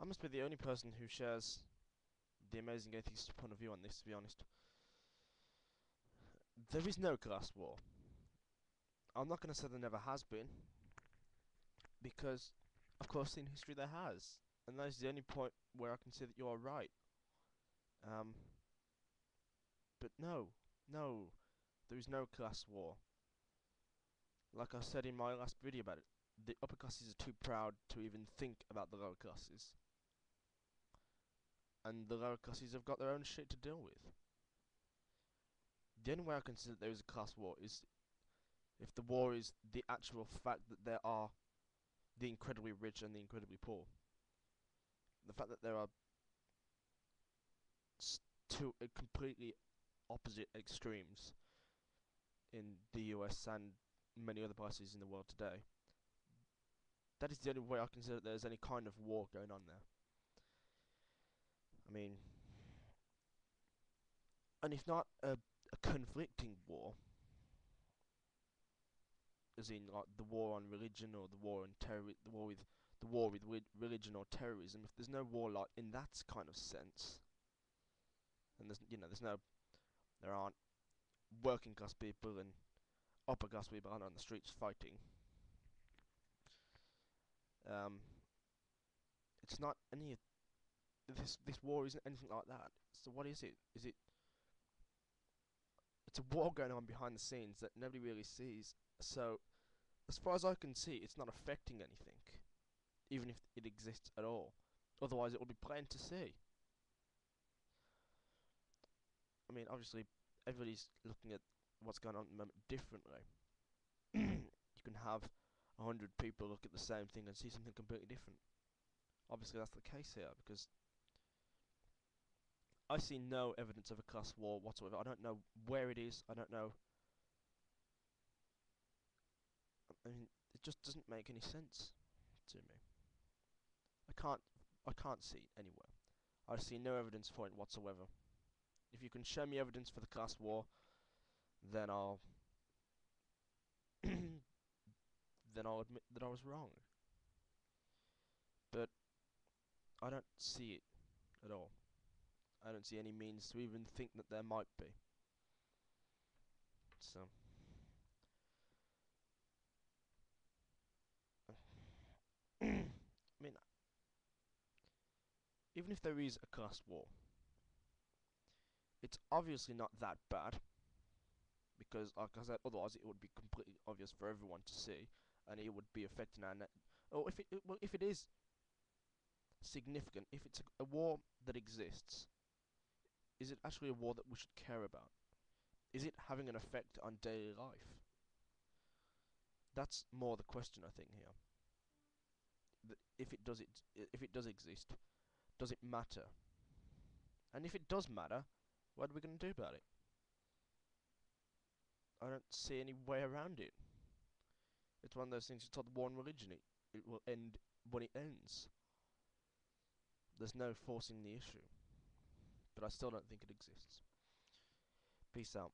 I must be the only person who shares the amazing atheist point of view on this, to be honest. There is no class war. I'm not going to say there never has been, because, of course, in history there has. And that is the only point where I can say that you are right. Um, but no, there is no class war. Like I said in my last video about it, the upper classes are too proud to even think about the lower classes. And the lower classes have got their own shit to deal with. The only way I consider there is a class war is if the war is the actual fact that there are the incredibly rich and the incredibly poor. The fact that there are two completely opposite extremes in the US and many other places in the world today. That is the only way I consider that there's any kind of war going on there. I mean, and if not a conflicting war, as in like the war on religion or the war on terror, the war with religion or terrorism. If there's no war like in that kind of sense, and there aren't working class people and upper class people out on the streets fighting. Um, it's not any. This war isn't anything like that. So what is it? It's a war going on behind the scenes that nobody really sees. So as far as I can see, it's not affecting anything, even if it exists at all. Otherwise, it would be plain to see. I mean, obviously, everybody's looking at what's going on at the moment differently. You can have 100 people look at the same thing and see something completely different. Obviously, that's the case here because I see no evidence of a class war whatsoever. I don't know where it is. I don't know. I mean, it just doesn't make any sense to me. I can't. I can't see it anywhere. I see no evidence for it whatsoever. If you can show me evidence for the class war, then I'll then I'll admit that I was wrong. But I don't see it at all. I don't see any means to even think that there might be. So, I mean, even if there is a class war, it's obviously not that bad because, like I said, otherwise it would be completely obvious for everyone to see, and it would be affecting our net. Or if it is significant, if it's a war that exists, is it actually a war that we should care about? Is it having an effect on daily life? That's more the question I think here. That if it does exist, does it matter? And if it does matter, what are we going to do about it? I don't see any way around it. It's one of those things. It's like the war on religion. It will end when it ends. There's no forcing the issue, but I still don't think it exists. Peace out.